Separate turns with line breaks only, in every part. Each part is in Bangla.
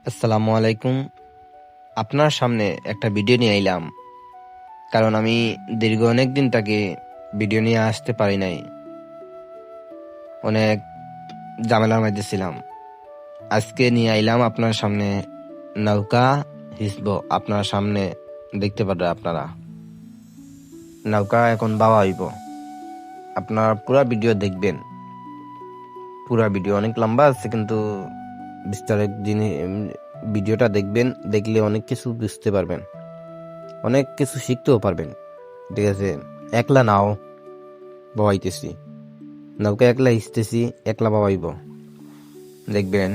আসসালামু আলাইকুম। আপনার সামনে একটা ভিডিও নিয়ে আইলাম, কারণ আমি দীর্ঘ অনেক দিন তাকে ভিডিও নিয়ে আসতে পারি নাই। অনেক ঝামেলার মধ্যে ছিলাম। আজকে নিয়ে আইলাম আপনার সামনে নৌকা হিসব। আপনার সামনে দেখতে পারবেন আপনারা নৌকা এখন বাওয়া হইব। আপনার পুরা ভিডিও দেখবেন। পুরা ভিডিও অনেক লম্বা আছে, কিন্তু বিস্তারিত ভিডিওটা দেখবেন। দেখলে অনেক কিছু বুঝতে পারবেন, অনেক কিছু শিখতেও পারবেন। ঠিক আছে, একলা নাও বাবাইতেছি, নৌকা একলা হিসতেছি, একলা বাবাইব। দেখবেন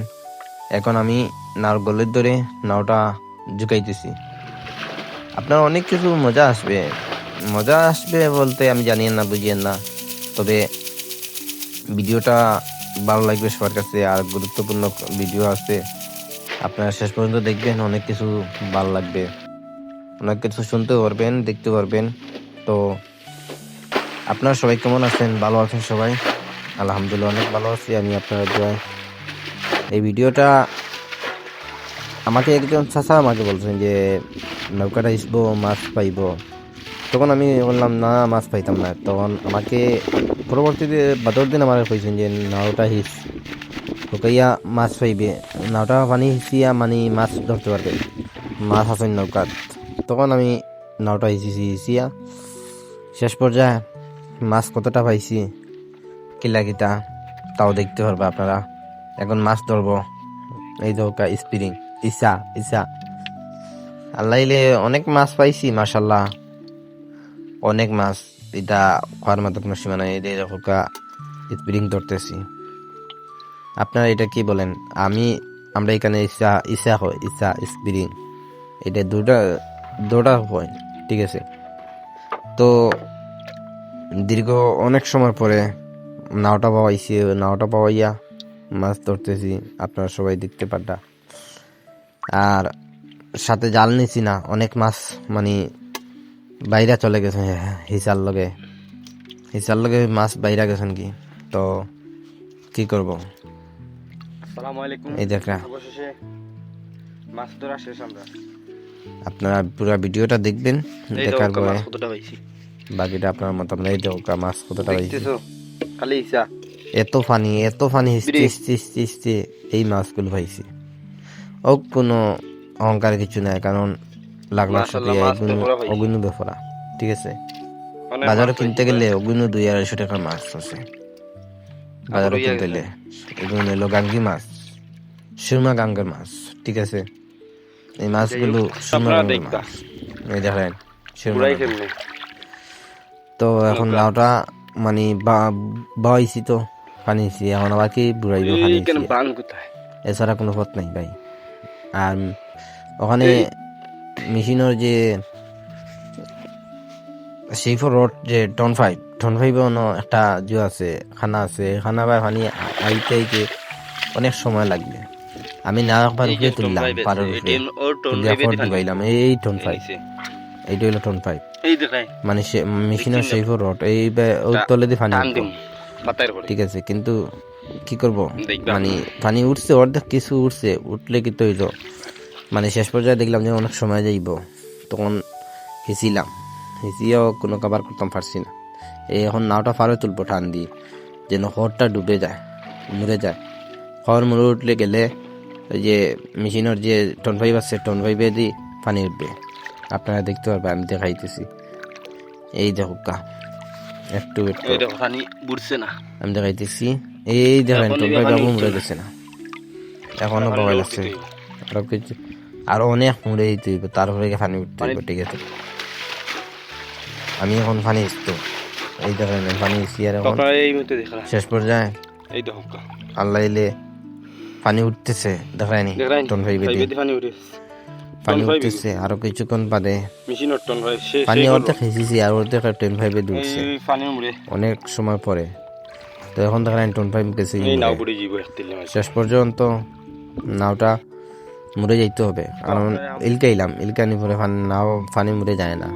এখন আমি নাওর গলের ধরে নাওটা ঝুঁকাইতেছি। আপনার অনেক কিছু মজা আসবে। মজা আসবে বলতে আমি জানিয়েন না, বুঝিয়েন না, তবে ভিডিওটা ভালো লাগবে সবার কাছে। আর গুরুত্বপূর্ণ ভিডিও আছে, আপনারা শেষ পর্যন্ত দেখবেন। অনেক কিছু ভালো লাগবে, অনেক কিছু শুনতে পারবেন, দেখতে পারবেন। তো আপনারা সবাই কেমন আছেন? ভালো আছেন সবাই? আলহামদুলিল্লাহ অনেক ভালো আছি আমি, আপনার দোয়ায়। এই ভিডিওটা আমাকে একজন চাচা আমাকে বলছেন যে নৌকাটা হিসবো, মাছ পাইব। তখন আমি বললাম না, মাছ পাইতাম না। তখন আমাকে পরবর্তীতে বাদর দিন আমার কইছেন যে নাওটা হিস ঢুকাইয়া মাছ পাইবে, নাওটা পানি হিসিয়া মানে মাছ ধরতে পারবে, মাছ আছেন নৌকাত। তখন আমি নাওটা হিসিয়া শেষ পর্যায়ে মাছ কতটা পাইছি কিলা তাও দেখতে পারবে আপনারা। এখন মাছ ধরবো। এই ধোকা স্পিরিং ইসা ইসা আল্লাইলে অনেক মাছ পাইছি, মাশাল্লাহ অনেক মাছ। এটা খাওয়ার মতো কোনো সীমা নাই। এই ধোকা স্পিরিং ধরতেছি। আপনারা এটা কি বলেন? আমরা এখানে ইসা ইসা হয়, ইসা স্পিরিং, এটা দুটা হয়। ঠিক আছে, তো দীর্ঘ অনেক সময় পরে নাওটা পাওয়াইছি। নাওটা পাওয়াইয়া মাছ ধরতেছি, আপনারা সবাই দেখতে পাড্ডা। আর সাথে জাল নিছি না, অনেক মাছ মানে বাইরা চলে গেছে। হিসার লগে মাছ বাইরা গেছেন কি, তো কি করব।
আসসালামু আলাইকুম।
এই দেখা
অবশেষে মাছ ধরা শেষ আমরা।
আপনারা পুরো ভিডিওটা দেখবেন,
এই
দেখার
দেখো
পরে
মাছ কতটা পাইছি।
বাকিটা আপনার মতামত। এই দেখো মাছ কতটা পাইছি।
দেখতেছো খালি ইসা
এত ফানি হিসতে এই মাছগুলো পাইছি। ও কোনো অহংকার কিছু নাই, কারণ লাগলার সাথে
মাশাআল্লাহ মাছ তো পুরো পাইছি।
অগুন্য বেফরা। ঠিক আছে,
অনেক
বাজারে
মাছ
কিনতে
পাইছি
গেলে অগুন্য 200-250 টাকার মাছ আছে।
আবার
বাজারে
হইয়া
কিনতে
গেছে।
গেলে এগুলো হলো গাঙ্গি মাছ, সুরমা গাঙ্গের মাছ। ঠিক আছে, এই
যাই
মাছগুলো
হোক
সুরমা
আপনারা
গাঙ্গের
দেখবা
মাছ। এই দেখেন সুরমা
বুড়াই
গাঙ্গের।
কেমনে
তো এখন
নৌকা
নাওটা মানে বাইছি, তো পানি হিসি, এখন আবার কি বুড়াইব পানি
এই কেন
হিসিয়ে।
বান কোথায়
এছাড়া কোনো পথ নাই ভাই। আর ওখানে
এই
মেশিনের যে সেইফোর রোড, যে টন ফাইভ একটা জু আছে, খানা আছে, খানা বা পানি আইতে আইতে অনেক সময় লাগবে। আমি না একবার
এই যে
উপরে
টন
তুললাম,
ভাই বেছে
পাড়ের উপরে
এটিএম ও টন
তুলিয়া
ভাই
ফর
বেদি পানি
ডুবাইলাম। এই টন
এই
ফাইভ,
নিচে
এইটা হলো টন ফাইভ।
এই দেখাই
মানে সে মেশিনের
দেখছেন
সেইফোর রোড এই ওর তলে দিয়ে পানি
টান
উঠবো।
দিম পাতার করে
ঠিক আছে, কিন্তু কি করব,
দেখবা
মানে পানি উঠছে, অর্ধেক কিছু উঠছে, উঠলে কি তৈল। মানে শেষ পর্যায়ে দেখলাম যে অনেক সময় যাইব, তখন হিসিয়েও কোনো কাবার করতাম পারছি না। এই এখন নাওটা ফারে তুলবো টান দিয়ে, যেন হরটা ডুবে যায়, মুড়ে যায়। হর মুড়ে উঠলে গেলে ওই যে মেশিনের যে টন পাইপ আছে, টন পাইপে দিয়ে পানি উঠবে। আপনারা দেখতে পারবেন, আমি দেখাইতেছি। এই দেখো একটু
এই দেখো পানি বুড়ছে না
আমি দেখাইতেছি। এই দেখেন
এখন
টন
এই
পাইপ
পানি
আবু
উঠছে
মুড়ে
না
গেছে না, এখনো
এখন
মোবাইল
উঠতে
আছে।
হইব
আরো কিছু, আরো অনেক মুড়ে দিতে হইব, তারপরে পানি উঠতে
পানি
হইব। ঠিক আছে, আমি এখন পানি ইসতো। এই দেখেন পানি ইসি, আর এখন
আপনারা এই মতে দেখা
শেষ পর্যায়ে
এই দেখো
আল্লাহ এলে পানি উঠতেছে, দেখায়নি
দেখরাই
টন ভাই বেদে
ফাইবে পানি উঠে
পানি
টন ফাইভ
উঠতেছে। আরো কিছুক্ষণ বাদে
মেশিনের টন ভাই সে
পানি
সেই
অর্ধেক হেসেছি, আর অর্ধেক টেন ফাইভে
এই
উঠছে
পানির মুড়ে
অনেক সময় পরে। তো এখন দেখেন টন ফাইভ গেছে
এই নাও
মুড়ে।
বুড়ি জীব একতিলে মাছ
শেষ পর্যন্ত নাওটা মুড়ে যাইতে হবে, কারণ ইলকানি পরে নাও পানি মুড়ে যায় না,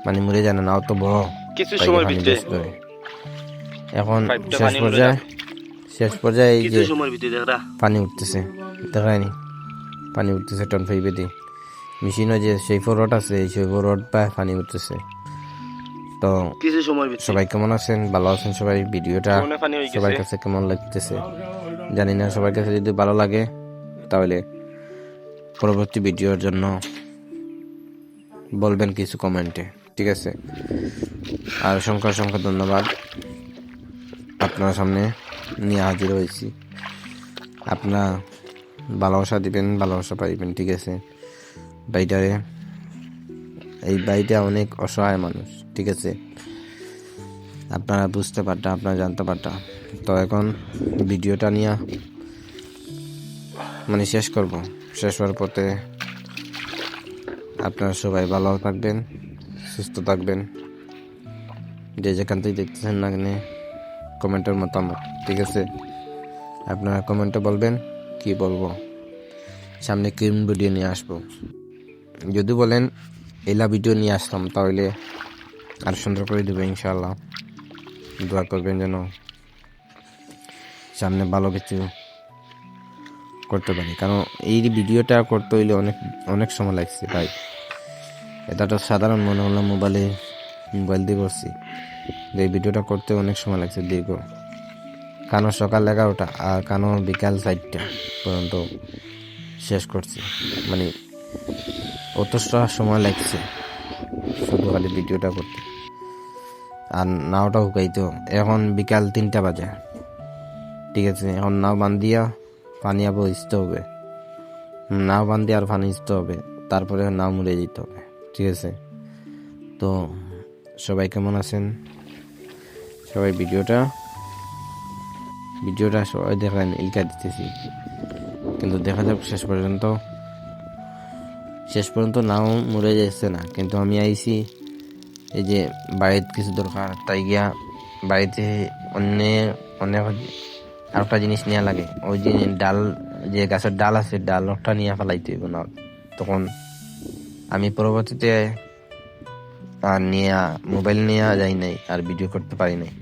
পানি মুড়ে যায় না, নাও তো বড়
কিছু
পাইলে
সময়
পানি
ভিতরে
বেশ করে। এখন
পাইপটা
শেষ
পানি মুড়ে
পর্যায়ে
যাবে
শেষ পর্যায়ে এই
কিছু
যে
সময় ভিতরে দেখরা
পানি উঠতেছে, দেখায়নি পানি উঠতেছে টন ফাইভে দিয়ে মেশিনও যে সেই রড আছে এই সেই রড পায় পানি উঠতেছে। তো
কিছু সময় ভিতরে
সবাই কেমন আছেন? ভালো আছেন সবাই? ভিডিওটা
মনে পানি হয়ে
সবার
গেছে
কাছে কেমন লাগতেছে জানি না। সবার কাছে যদি ভালো লাগে তাহলে পরবর্তী ভিডিওর জন্য বলবেন কিছু কমেন্টে, ঠিক আছে? আর অসংখ্য অসংখ্য ধন্যবাদ, আপনার সামনে নিয়ে হাজির হয়েছি। আপনারা ভালোবাসা দিবেন, ভালোবাসা পাইবেন, ঠিক আছে? বাইটারে এই বাইটা অনেক অসহায় মানুষ, ঠিক আছে? আপনারা বুঝতে পারটা, আপনারা জানতে পারটা। তো এখন ভিডিওটা নিয়ে মানে শেষ করব। শেষ হওয়ার পথে আপনারা সবাই ভালো থাকবেন, সুস্থ থাকবেন। যে যেখান থেকে দেখতেছেন না কেন কমেন্টের মতামত, ঠিক আছে? আপনারা কমেন্টে বলবেন কি বলবো, সামনে কোন ভিডিও নিয়ে আসবো। যদি বলেন এলা ভিডিও নিয়ে আসতাম তাহলে আর সুন্দর করে দেবো ইনশাআল্লাহ। দোয়া করবেন যেন সামনে ভালো কিছু করতে পারি, কারণ এই ভিডিওটা করতে হইলে অনেক অনেক সময় লাগছে ভাই। এটা তো সাধারণ মনে হলো মোবাইল দিয়ে করছি, এই ভিডিওটা করতে অনেক সময় লাগছে দীর্ঘ। কানো সকাল 11টা আর কানো বিকাল 4টা পর্যন্ত শেষ করছি, মানে অতটা সময় লাগছে শুধু খালি ভিডিওটা করতে। আর নাওটা হুকাইতো এখন বিকাল 3টা বাজে, ঠিক আছে? এখন নাও বান্ধিয়া পানি আবার ইসতে হবে, নাও বান্ধি আর পানি ইসতে হবে, তারপরে নাও মুড়ে যেতে হবে, ঠিক আছে? তো সবাই কেমন আছেন? সবাই ভিডিওটা সবাই দেখেন, ইলকা দিতেছি, কিন্তু দেখা যাক শেষ পর্যন্ত নাও মরে যাচ্ছে না। কিন্তু আমি আইছি এই যে বাড়িতে কিছু দরকার, তাই গিয়া বাড়িতে অনেক আরেকটা জিনিস নেওয়া লাগে, ওই যে ডাল, যে গাছের ডাল আছে ডালটা নিয়ে ফেলাইতে হইব না। তখন আমি পরবর্তীতে আর মোবাইল নিয়ে যাই নাই, আর ভিডিও করতে পারি নাই।